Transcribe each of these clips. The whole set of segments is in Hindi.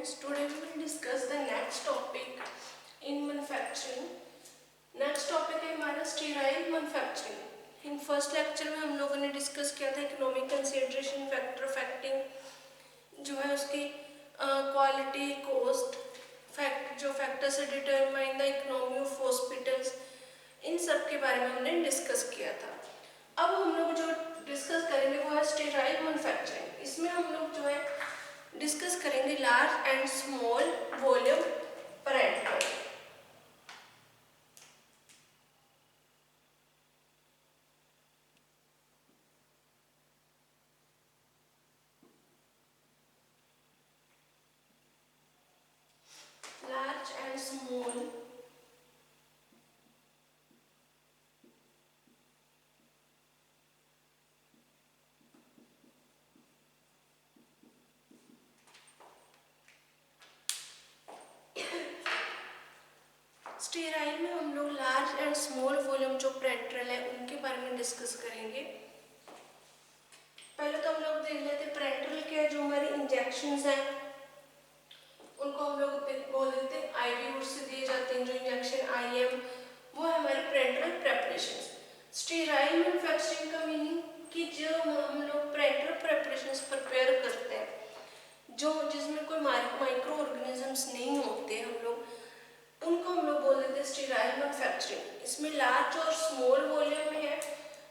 students, today we will discuss the next topic in manufacturing. Next topic है हमारा sterile manufacturing. In first lecture में हम लोगों ने डिस्कस किया था इकोनॉमिक कंसिडरेशन फैक्टर अफेक्टिंग जो है उसकी क्वालिटी कॉस्ट फैक्ट जो फैक्टर से determine the economy of hospitals, इन सब के बारे में हमने डिस्कस किया था। अब हम लोग जो डिस्कस करेंगे वो है स्टीराइल मैन्युफैक्चरिंग। इसमें हम लोग जो है डिस्कस करेंगे large and small volume parental. Large and small sterile में हम लोग लार्ज एंड स्मॉल वॉल्यूम जो पेरेंटल है उनके बारे में डिस्कस करेंगे। पहले तो हम लोग देख लेते हैं पेरेंटल क्या है। जो हमारे इंजेक्शंस हैं उनको हम लोग बोल देते हैं आईवी रूट से दिए जाते हैं। जो इंजेक्शन आईएम वो है हमारे पेरेंटल प्रेपरेशंस। स्टीराइल मैन्युफैक्चरिंग का मीनिंग कि जो हम लोग पेरेंटल प्रेपरेशंस प्रिपेयर करते हैं जो जिसमें कोई माइक्रो ऑर्गेनिजम्स नहीं होते हम लोग उनको हम लोग बोल देते हैं स्टीराइल मैन्युफैक्चरिंग। इसमें लार्ज और स्मॉल वॉल्यूम में है।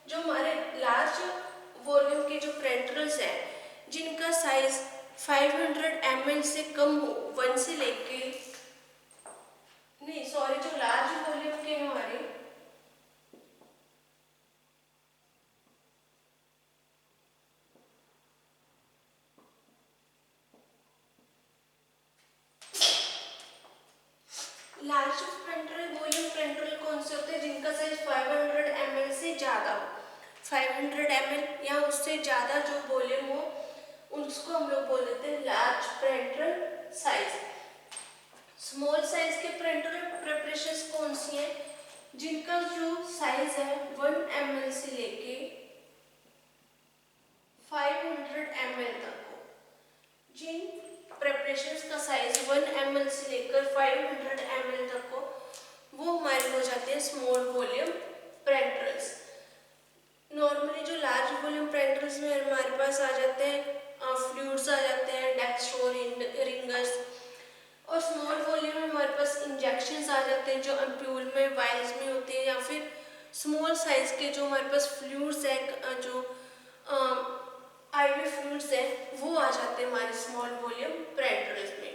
जो हमारे लार्ज वॉल्यूम के जो पेरेंटल्स हैं जिनका साइज 500 ml से कम हो, 1 से लेके नहीं सॉरी जो लार्ज वॉल्यूम के हमारे लार्ज पेरेंटल वॉल्यूम पेरेंटल कौन से होते हैं जिनका साइज 500 ml से ज़्यादा हो। 500 ml या उससे ज़्यादा जो वॉल्यूम हो उसको हम लोग बोल देते हैं large parental size. Small size के पेरेंटल प्रिपरेशंस कौन सी हैं जिनका जो साइज है 1 ml से लेके 500 ml तक हो। जिन प्रिपरेशंस का साइज 1 ml से लेकर 500 ml तक हो वो हमारे हो जाते हैं स्मॉल वॉल्यूम पेरेंटल्स। नॉर्मली जो लार्ज वॉल्यूम पेरेंटल्स में हमारे पास आ जाते हैं फ्लूइड्स आ जाते हैं डेक्स्ट्रो रिंगर्स, और स्मॉल वॉल्यूम में हमारे पास इंजेक्शंस आ जाते हैं जो एम्प्यूल में वायल्स में होते हैं, या फिर स्मॉल साइज के जो हमारे पास फ्लूइड्स हैं जो आईवी फ्लूइड्स हैं वो आ जाते हैं हमारे स्मॉल वॉल्यूम पेरेंटल्स में।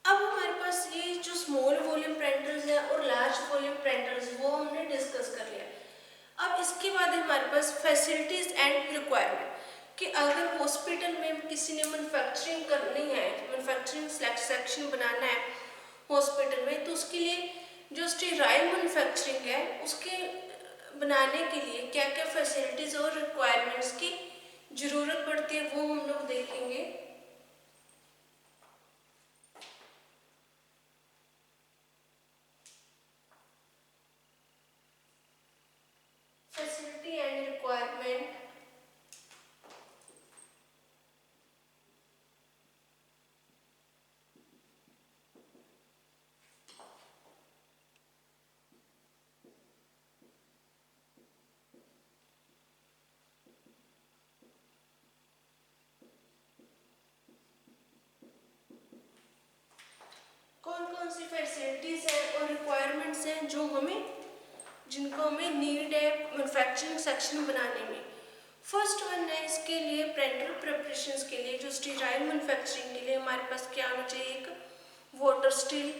अब हमारे पास ये जो स्मॉल वॉल्यूम पेरेंटल्स हैं और लार्ज वॉल्यूम पेरेंटल्स वो हमने डिस्कस कर लिया। अब इसके बाद हमारे पास फैसिलिटीज एंड रिक्वायरमेंट कि अगर हॉस्पिटल में किसी ने मैन्युफैक्चरिंग करनी है, मैन्युफैक्चरिंग सेक्शन बनाना है हॉस्पिटल में, तो उसके लिए जो स्टीराइल मैन्युफैक्चरिंग है उसके बनाने के लिए क्या क्या फैसिलिटीज और रिक्वायरमेंट्स की जरूरत पड़ती है वो हम लोग देखेंगे। फैसिलिटी एंड रिक्वायरमेंट कौन कौन सी फैसिलिटीज हैं और रिक्वायरमेंट्स हैं जो जिनको हमें नीड है मैन्युफैक्चरिंग सेक्शन बनाने में। फर्स्ट वन है इसके लिए पेरेंटल प्रिपरेशंस के लिए जो स्टीराइल मैन्युफैक्चरिंग के लिए हमारे पास क्या होना चाहिए, एक वाटर स्टील,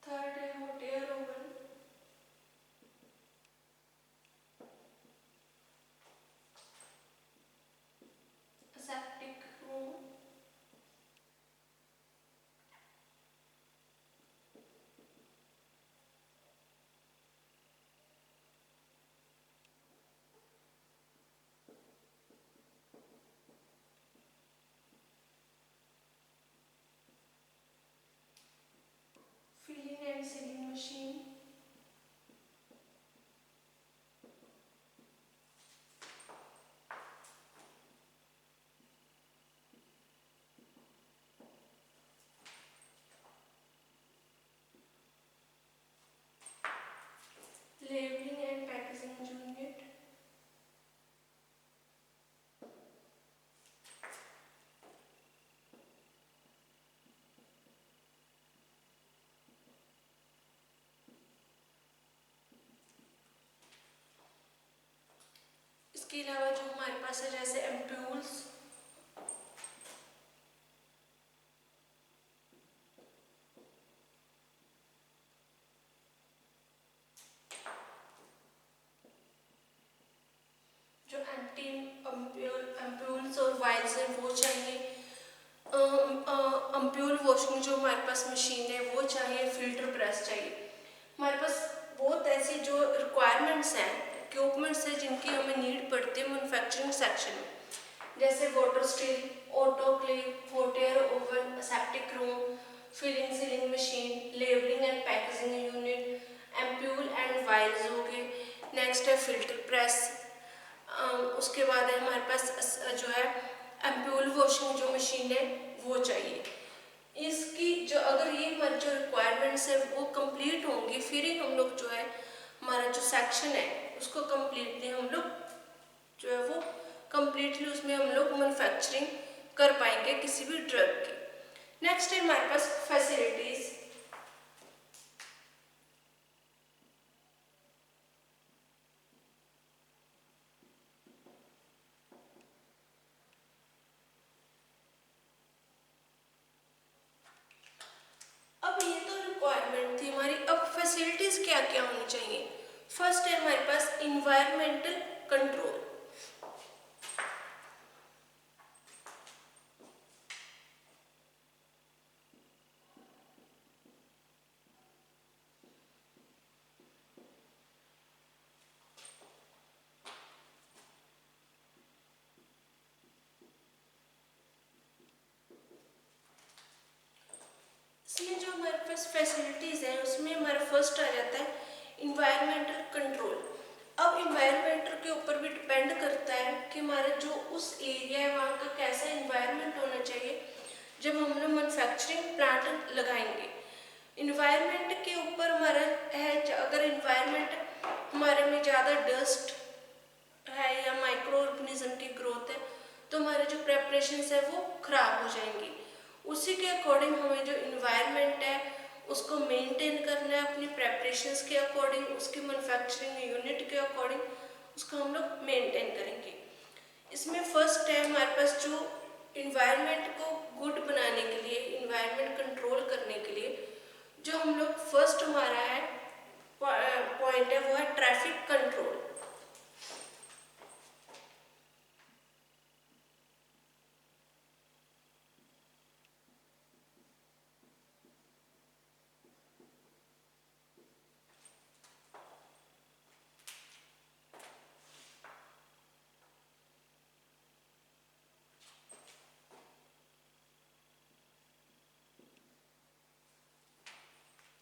थर्ड है hot air oven, septic room, इसके अलावा जो हमारे पास है जैसे एम्प्यूल्स, जो एंटी एम्प्यूल्स और वाइल्स हैं वो चाहिए। अम्प्यूल वॉशिंग जो हमारे पास मशीन है वो चाहिए। फिल्टर प्रेस चाहिए। हमारे पास बहुत ऐसी जो रिक्वायरमेंट्स हैं, इक्विपमेंट्स हैं जिनकी हमें नीड पड़ती है मैन्युफैक्चरिंग सेक्शन में, जैसे water still, autoclave, hot air oven, septic room, filling sealing machine, labelling and packaging unit, ampoule and vials हो गए। नेक्स्ट है फिल्टर प्रेस। उसके बाद है हमारे पास जो है एम्प्यूल वॉशिंग जो मशीन है वो चाहिए। इसकी जो अगर ये हमारी जो रिक्वायरमेंट्स है वो कंप्लीट होंगी, फिर ही हम लोग जो है हमारा जो सेक्शन है उसको कम्प्लीटली हम लोग जो है वो कम्प्लीटली उसमें हम लोग मैन्युफैक्चरिंग कर पाएंगे किसी भी ड्रग की। नेक्स्ट है हमारे पास फैसिलिटीज। अब ये तो रिक्वायरमेंट थी हमारी, अब फैसिलिटीज क्या क्या होनी चाहिए। फर्स्ट है हमारे पास इन्वायरमेंटल कंट्रोल। इसमें जो हमारे पास फैसिलिटीज है उसमें हमारा फर्स्ट आ जाता है इन्वायरमेंटल कंट्रोल। अब इन्वायरमेंटल के ऊपर भी डिपेंड करता है कि हमारा जो उस एरिया है वहाँ का कैसा इन्वायरमेंट होना चाहिए जब हम लोग मैन्युफैक्चरिंग प्लांट लगाएंगे। इन्वायरमेंट के ऊपर हमारा है, अगर इन्वायरमेंट हमारे में ज़्यादा डस्ट है या माइक्रो ऑर्गेनिज्म की ग्रोथ है तो हमारे जो प्रेपरेशंस है वो खराब हो जाएंगी। उसी के अकॉर्डिंग हमें जो इन्वायरमेंट है उसको मेंटेन करना है अपनी प्रेपरेशंस के अकॉर्डिंग, उसकी मैन्युफैक्चरिंग यूनिट के अकॉर्डिंग उसको हम लोग मेंटेन करेंगे। इसमें फर्स्ट है हमारे पास जो इन्वायरमेंट को गुड बनाने के लिए, इन्वायरमेंट कंट्रोल करने के लिए जो हम लोग फर्स्ट हमारा है पॉइंट है वो है ट्रैफिक कंट्रोल।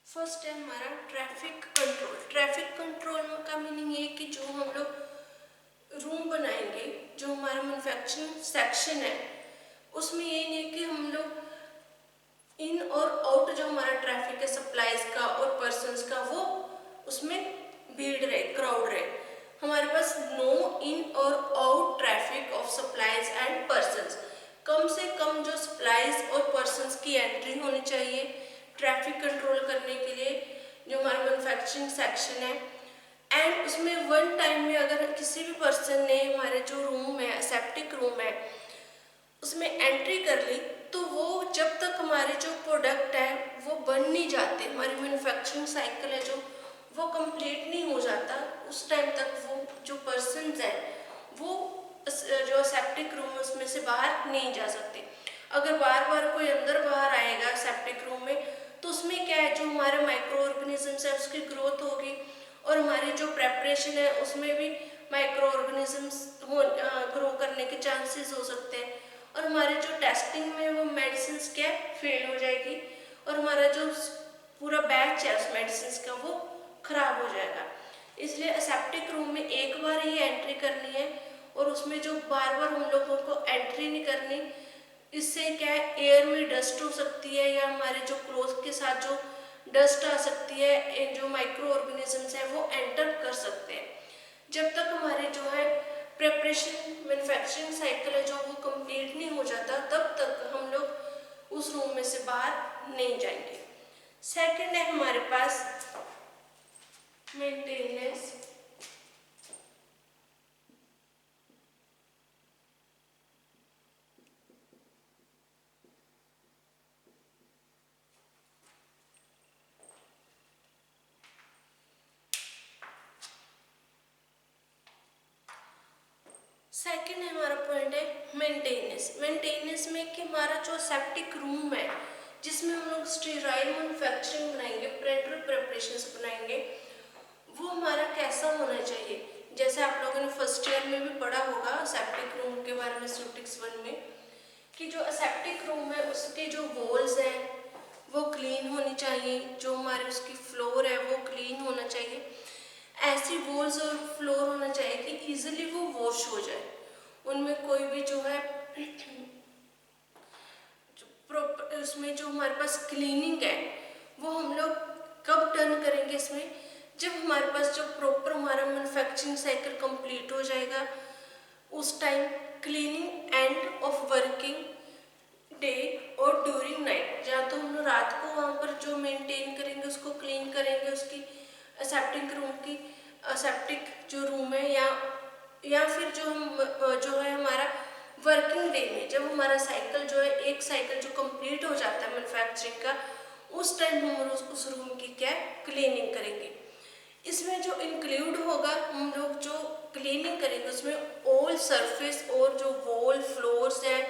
फर्स्ट है हमारा ट्रैफिक कंट्रोल। ट्रैफिक कंट्रोल का मीनिंग ये कि जो हम लोग रूम बनाएंगे, जो हमारा मैन्युफैक्चरिंग सेक्शन है उसमें ये नहीं है कि हम लोग इन और आउट जो हमारा ट्रैफिक है सप्लाईज का और पर्सनस का वो उसमें भीड़ रहे, क्राउड रहे। हमारे पास नो इन और out traffic of supplies and persons, कम से कम जो सप्लाईज और पर्सनस की एंट्री होनी चाहिए ट्रैफिक कंट्रोल करने के लिए जो हमारा मैन्युफैक्चरिंग सेक्शन है। एंड उसमें वन टाइम में अगर किसी भी पर्सन ने हमारे जो रूम है, सेप्टिक रूम है, उसमें एंट्री कर ली तो वो जब तक हमारे जो प्रोडक्ट है वो बन नहीं जाते, हमारी मैन्युफैक्चरिंग साइकिल है जो वो कंप्लीट नहीं हो जाता, उस टाइम तक वो जो पर्सन्स हैं वो जो सेप्टिक रूम है उसमें से बाहर नहीं जा सकते। अगर बार बार कोई अंदर बाहर आएगा सेप्टिक रूम में तो उसमें क्या है जो हमारे माइक्रो ऑर्गेनिजम्स है उसकी ग्रोथ होगी और हमारी जो प्रेपरेशन है उसमें भी माइक्रो ऑर्गेनिजम्स ग्रो करने के चांसेस हो सकते हैं और हमारे जो टेस्टिंग में वो मेडिसिन क्या फेल हो जाएगी और हमारा जो पूरा बैच है उस मेडिसिन का वो खराब हो जाएगा। इसलिए असेप्टिक रूम में एक बार ही एंट्री करनी है और उसमें जो बार बार हम लोगों को एंट्री नहीं करनी, इससे क्या है एयर में डस्ट हो सकती है या हमारे जो क्लोथ के साथ जो डस्ट आ सकती है, जो माइक्रो ऑर्गेनिजम्स हैं वो एंटर कर सकते हैं। जब तक हमारे जो है प्रेपरेशन मैन्युफैक्चरिंग साइकिल है जो वो कंप्लीट नहीं हो जाता तब तक हम लोग उस रूम में से बाहर नहीं जाएंगे। सेकंड है हमारे पास मेंटेनेंस। सेकंड है हमारा पॉइंट है मेंटेनेंस। मेंटेनेंस में कि हमारा जो सेप्टिक रूम है जिसमें हम लोग स्टीराइल मैन्युफैक्चरिंग बनाएंगे, पेरेंटल प्रेपरेशंस बनाएंगे, वो हमारा कैसा होना चाहिए। जैसे आप लोगों ने फर्स्ट ईयर में भी पढ़ा होगा सेप्टिक रूम के बारे में स्टैटिस्टिक्स 1 में, कि जो सेप्टिक रूम है उसके जो वॉल्स हैं वो क्लीन होनी चाहिए, जो हमारे उसकी फ्लोर है वो क्लीन होना चाहिए, ऐसी वॉल्स और फ्लोर होना चाहिए कि इजीली वो वॉश हो जाए, उनमें कोई भी जो है प्रॉपर उसमें जो हमारे पास क्लीनिंग है वो हम लोग कब डन करेंगे इसमें, जब हमारे पास जो प्रॉपर हमारा मैन्युफैक्चरिंग साइकिल कंप्लीट हो जाएगा उस time cleaning end of working day और ड्यूरिंग नाइट, जहाँ तो हम लोग रात को वहाँ पर जो मेंटेन करेंगे उसको क्लीन करेंगे, उसकी सेप्टिक रूम की सेप्टिक जो रूम है, या फिर जो हम जो है हमारा वर्किंग डे में जब हमारा साइकिल जो है एक साइकिल जो कंप्लीट हो जाता है मैन्युफैक्चरिंग का, उस टाइम हम उस रूम की क्या क्लीनिंग करेंगे। इसमें जो इंक्लूड होगा हम लोग जो क्लीनिंग करेंगे उसमें ऑल सरफेस और जो वॉल फ्लोर्स है,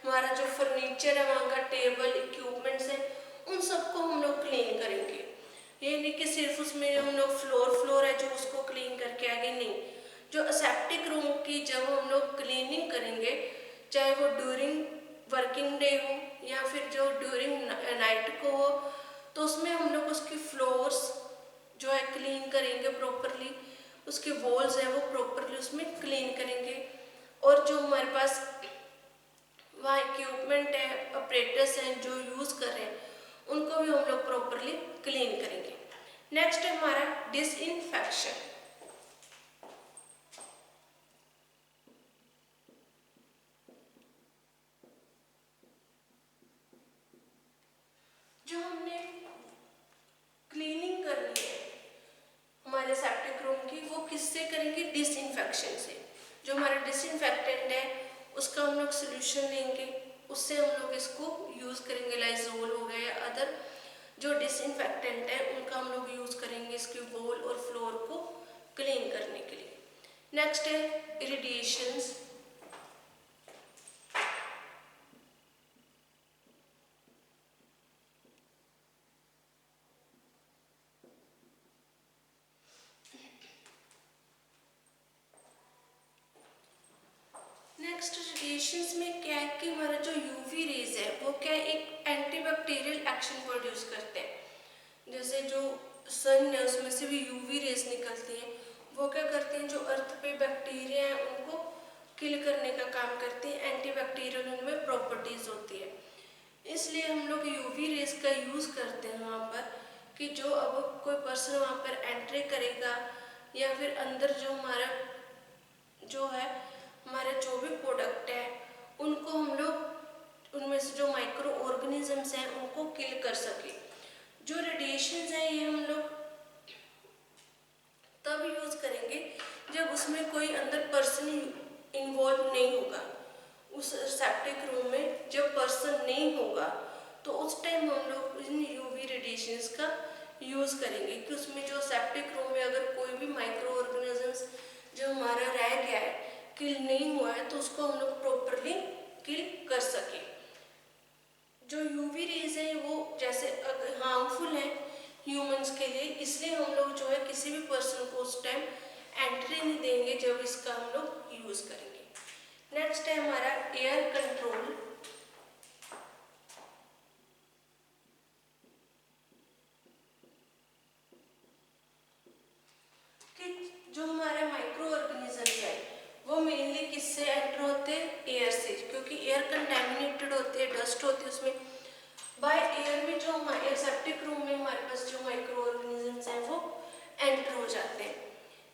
हमारा जो फर्नीचर है वहाँ का टेबल इक्विपमेंट्स है, उन सबको हम लोग क्लीन करेंगे। ये नहीं कि सिर्फ उसमें हम लोग फ्लोर है जो उसको क्लीन करके आगे, नहीं, जो असेप्टिक रूम की जब हम लोग क्लीनिंग करेंगे चाहे वो ड्यूरिंग वर्किंग डे हो या फिर जो ड्यूरिंग नाइट को हो, तो उसमें हम लोग उसकी फ्लोर्स जो है क्लीन करेंगे प्रॉपरली, उसके वॉल्स हैं वो प्रॉपरली उसमें क्लीन करेंगे, और जो हमारे पास वहाँ इक्विपमेंट है ऑपरेटर्स हैं जो यूज़ कर रहे हैं उनको भी हम लोग प्रॉपरली क्लीन करेंगे। नेक्स्ट है हमारा डिसइंफेक्शन। जो हमने क्लीनिंग करनी है हमारे सेप्टिक रूम की वो किससे करेंगे, डिसइंफेक्शन से। जो हमारा डिसइंफेक्टेंट है उसका हम लोग सोल्यूशन लेंगे, उससे हम लोग इसको यूज़ करेंगे, लाइजोल हो गया या अदर जो डिसइंफेक्टेंट है उनका हम लोग यूज़ करेंगे इसके वॉल और फ्लोर को क्लीन करने के लिए। नेक्स्ट है इरिडिएशंस। नेक्स्ट रेडिएशंस में क्या है कि हमारा जो यूवी रेज है वो क्या एक एंटीबैक्टीरियल एक्शन प्रोड्यूस करते हैं। जैसे जो सन है उसमें से भी यूवी रेज निकलती हैं, वो क्या करती हैं जो अर्थ पे बैक्टीरिया हैं उनको किल करने का काम करती हैं, एंटीबैक्टीरियल उनमें प्रॉपर्टीज होती है, इसलिए हम लोग यूवी रेज का यूज़ करते हैं वहाँ पर, कि जो अब कोई पर्सन वहाँ पर एंट्री करेगा या फिर अंदर जो हमारा जो है हमारे जो भी प्रोडक्ट है उनको हम लोग उनमें से जो माइक्रो ऑर्गेनिजम्स हैं उनको किल कर सके। जो रेडिएशंस हैं ये हम लोग तब यूज़ करेंगे जब उसमें कोई अंदर पर्सन इन्वॉल्व नहीं होगा, उस सेप्टिक रूम में जब पर्सन नहीं होगा तो उस टाइम हम लोग इन यूवी रेडिएशंस का यूज़ करेंगे कि उसमें जो सेप्टिक रूम में अगर कोई भी माइक्रो ऑर्गेनिजम्स जो हमारा रह गया है किल नहीं हुआ है तो उसको हम लोग प्रॉपरली किल कर सके। जो यूवी रेज है वो जैसे हार्मफुल है ह्यूमंस के लिए, इसलिए हम लोग जो है किसी भी पर्सन को उस टाइम एंट्री नहीं देंगे जब इसका हम लोग यूज़ करेंगे। नेक्स्ट है हमारा एयर कंट्रोल। जो हमारे माइक्रो ऑर्गेनिजम्स है वो मेनली किससे एंटर होते हैं, एयर से, क्योंकि एयर कंटेमिनेटेड होती है, डस्ट होती है उसमें। बाय एयर में जो हमारे सेप्टिक रूम में हमारे पास जो माइक्रो ऑर्गेनिजम्स हैं वो एंटर हो जाते हैं।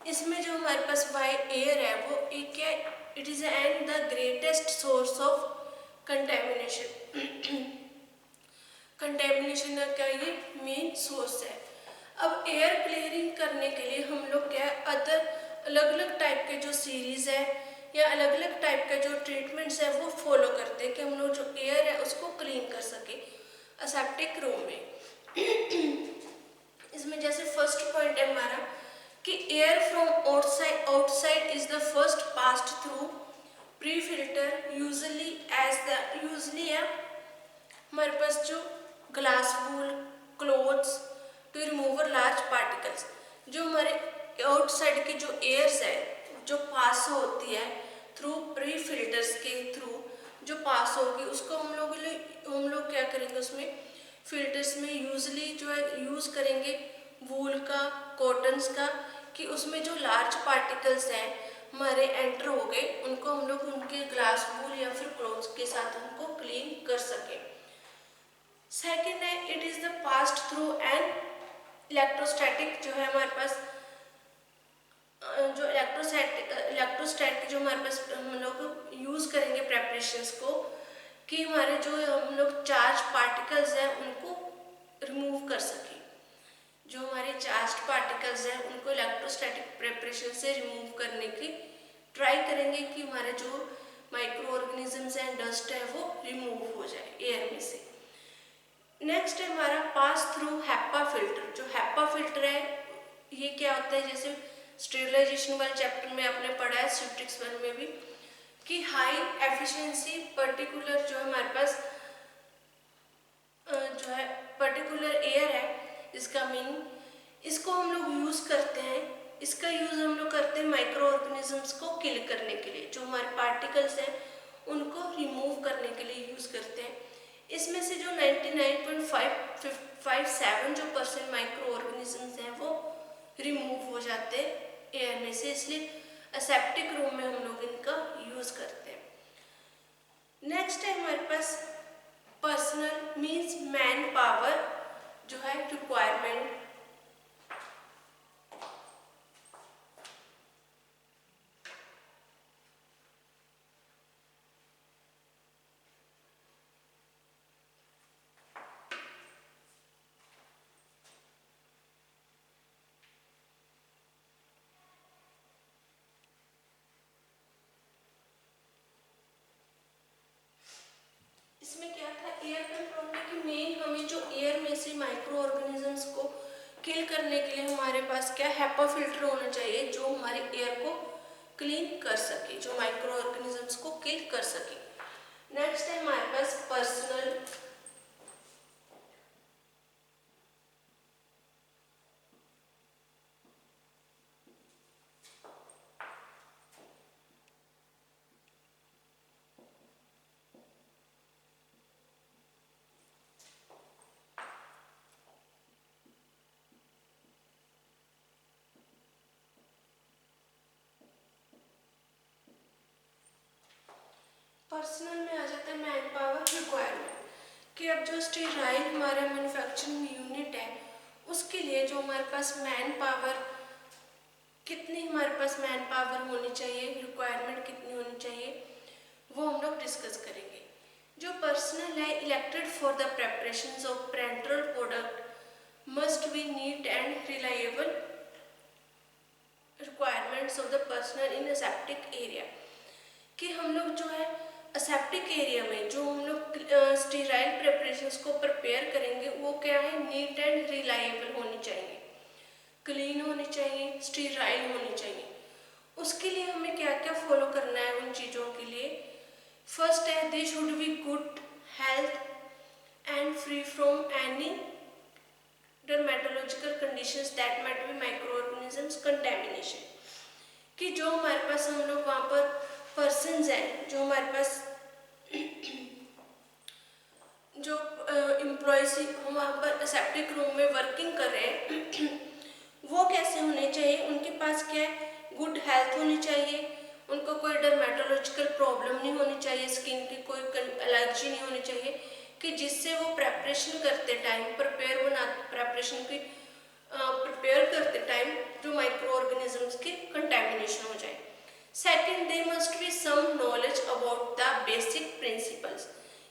इसमें जो हमारे पास बाय एयर है वो एक है, it is and the greatest source of contamination. Contamination का क्या ये मेन सोर्स है। अब एयर क्लियरिंग करने के लिए हम लोग क्या अदर अलग अलग टाइप के जो सीरीज़ है या अलग अलग टाइप के जो ट्रीटमेंट्स है वो फॉलो करते हैं कि हम लोग जो एयर है उसको क्लीन कर सके असेप्टिक रूम में। इसमें जैसे फर्स्ट पॉइंट है हमारा कि air from outside is the first passed through pre filter usually है हमारे पास जो glass wool clothes to remove large particles, जो हमारे आउटसाइड की जो एयर्स है जो पास होती है थ्रू प्री फिल्टर्स के थ्रू जो पास होगी, उसको हम लोग क्या करेंगे, उसमें फिल्टर्स में यूजली जो है यूज़ करेंगे वूल का, कॉटन्स का, कि उसमें जो लार्ज पार्टिकल्स हैं हमारे एंटर हो गए, उनको हम लोग उनके ग्लास वूल या फिर क्लोथ्स के साथ उनको क्लीन कर सकें। सेकेंड है it is the past through an electrostatic, जो है हमारे पास जो इलेक्ट्रोस्टैटिक जो हमारे पास हम लोग यूज़ करेंगे प्रेपरेशंस को, कि हमारे जो हम लोग चार्ज पार्टिकल्स हैं उनको रिमूव कर सकें। जो हमारे चार्ज पार्टिकल्स हैं उनको इलेक्ट्रोस्टैटिक प्रेपरेशन से रिमूव करने की ट्राई करेंगे कि हमारे जो माइक्रो ऑर्गेनिजम्स हैं, डस्ट है, वो रिमूव हो जाए एयर में से। नेक्स्ट है हमारा पास थ्रू हैप्पा फिल्टर। जो हैप्पा फिल्टर है ये क्या होता है, जैसे स्टेरिलाइजेशन वाले चैप्टर में आपने पढ़ा है सिप्टिक्स 1 में भी, कि हाई एफिशिएंसी पर्टिकुलर जो हमारे पास जो है पर्टिकुलर एयर है, इसका मीनिंग इसको हम लोग यूज़ करते हैं, इसका यूज़ हम लोग करते हैं माइक्रो ऑर्गेनिजम्स को किल करने के लिए, जो हमारे पार्टिकल्स हैं उनको रिमूव करने के लिए यूज़ करते हैं। इसमें से जो 99.557 जो % माइक्रो ऑर्गेनिजम्स हैं वो रिमूव हो जाते हैं एयर में से, इसलिए असेप्टिक रूम में हम लोग इनका यूज़ करते हैं। नेक्स्ट है हमारे पास पर्सनल मीन्स मैन पावर जो है रिक्वायरमेंट। इसमें क्या था, एयर कंट्रोल में कि मेन हमें जो एयर में से माइक्रो ऑर्गेनिजम्स को किल करने के लिए हमारे पास क्या हैप्पा फिल्टर होना चाहिए, जो हमारे एयर को क्लीन कर सके, जो माइक्रो ऑर्गेनिजम्स को किल कर सके। नेक्स्ट है हमारे पास पर्सनल में आ जाता है मैन पावर रिक्वायरमेंट, कि अब जो स्टेराइल हमारा मैन्युफैक्चरिंग यूनिट है उसके लिए जो हमारे पास मैन पावर, कितनी हमारे पास मैन पावर होनी चाहिए, रिक्वायरमेंट कितनी होनी चाहिए, वो हम लोग डिस्कस करेंगे। जो पर्सनल है elected for the preparation of parental product must be neat and reliable requirements of the personal in aseptic area, कि हम लोग जो है असेप्टिक एरिया में जो हम लोग स्टेराइल प्रेपरेशंस को प्रिपेयर करेंगे वो क्या है, नीट एंड रिलायबल होनी चाहिए, क्लीन होनी चाहिए, स्टेराइल होनी चाहिए। उसके लिए हमें क्या क्या फॉलो करना है उन चीज़ों के लिए। फर्स्ट है they should be good health and free from any dermatological conditions that might be micro organisms contamination, कि जो हमारे पास हम लोग वहाँ पर पर्सन्स हैं, जो हमारे पास जो एम्प्लॉयज वहाँ पर सेप्टिक रूम में वर्किंग कर रहे हैं वो कैसे होने चाहिए, उनके पास क्या है, गुड हेल्थ होनी चाहिए, उनको कोई डर्मेटोलॉजिकल प्रॉब्लम नहीं होनी चाहिए, स्किन की कोई एलर्जी नहीं होनी चाहिए, कि जिससे वो प्रेपरेशन करते टाइम प्रेपरेशन की प्रिपेयर करते टाइम जो माइक्रो ऑर्गेनिजम्स की कंटेमिनेशन हो जाए। Second they must be some knowledge about the basic principles,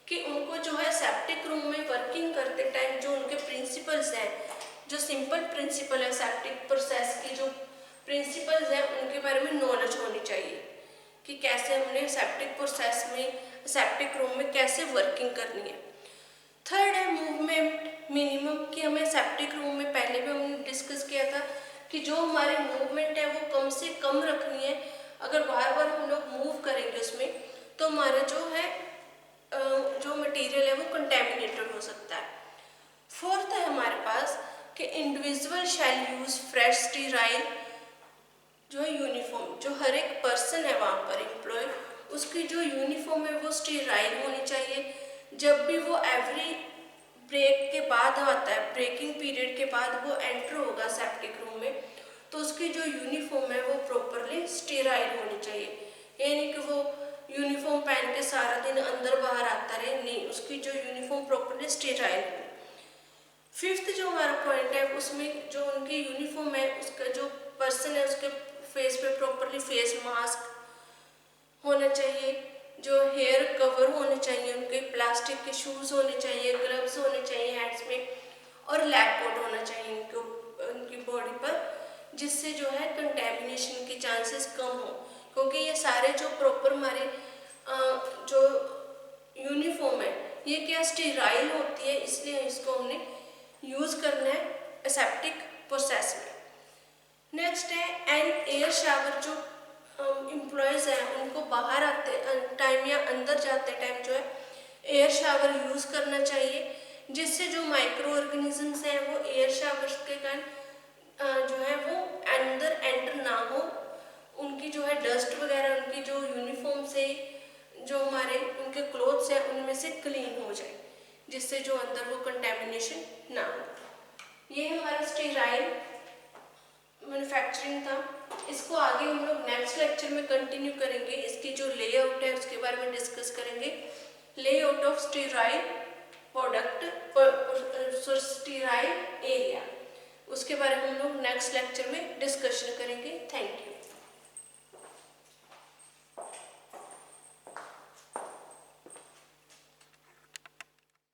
कि उनको जो है सेप्टिक रूम में वर्किंग करते टाइम जो उनके प्रिंसिपल्स हैं, जो सिंपल प्रिंसिपल है सेप्टिक प्रोसेस की जो प्रिंसिपल्स हैं उनके बारे में नॉलेज होनी चाहिए, कि कैसे हमने सेप्टिक प्रोसेस में सेप्टिक रूम में कैसे वर्किंग करनी है। थर्ड है मूवमेंट मिनिमम, कि हमें सेप्टिक रूम में पहले भी हमने डिस्कस किया था कि जो हमारी मूवमेंट है वो कम से कम रखनी है, अगर बार बार हम लोग मूव करेंगे उसमें तो हमारा जो है जो मटेरियल है वो कंटेमिनेटेड हो सकता है। फोर्थ है हमारे पास कि individual shall use fresh sterile जो है यूनिफॉर्म, जो हर एक पर्सन है वहाँ पर एम्प्लॉय, उसकी जो यूनिफॉर्म है वो स्टीराइल होनी चाहिए। जब भी वो एवरी ब्रेक के बाद आता है, ब्रेकिंग पीरियड के बाद वो एंटर होगा सेप्टिक रूम में, तो उसकी जो यूनिफॉर्म है वो प्रॉपरली स्टीराइल होनी चाहिए। ये नहीं कि वो यूनिफॉर्म पहन के सारा दिन अंदर बाहर आता रहे, नहीं, उसकी जो यूनिफॉर्म प्रॉपरली स्टीराइल हो। फिफ्थ जो हमारा पॉइंट है उसमें जो उनकी यूनिफॉर्म है उसका जो पर्सन है उसके फेस पे प्रॉपरली फेस मास्क होना चाहिए, जो हेयर कवर होने चाहिए, उनके प्लास्टिक के शूज़ होने चाहिए, ग्लव्स होने चाहिए हैंड्स में, और लैब कोट होना चाहिए उनकी बॉडी पर, जिससे जो है कंटेमिनेशन के चांसेस कम हो। क्योंकि ये सारे जो प्रॉपर हमारे जो यूनिफॉर्म है ये क्या स्टीराइल होती है, इसलिए इसको हमने यूज़ करना है एसेप्टिक प्रोसेस में। नेक्स्ट है एन एयर शावर, जो एम्प्लॉयज़ हैं उनको बाहर आते टाइम या अंदर जाते टाइम जो है एयर शावर यूज़ करना चाहिए, जिससे जो माइक्रो ऑर्गेनिजम्स हैं वो एयर शावर्स के कारण जो है वो अंदर एंटर ना हो, उनकी जो है डस्ट वगैरह उनकी जो यूनिफॉर्म से जो हमारे उनके क्लोथ्स हैं उनमें से क्लीन हो जाए, जिससे जो अंदर वो कंटेमिनेशन ना हो। ये हमारा स्टीराइल मैन्युफैक्चरिंग था। इसको आगे हम लोग नेक्स्ट लेक्चर में कंटिन्यू करेंगे, इसकी जो लेआउट है उसके बारे में डिस्कस करेंगे, layout of sterile product, sterile area, उसके बारे में हम लोग नेक्स्ट लेक्चर में डिस्कस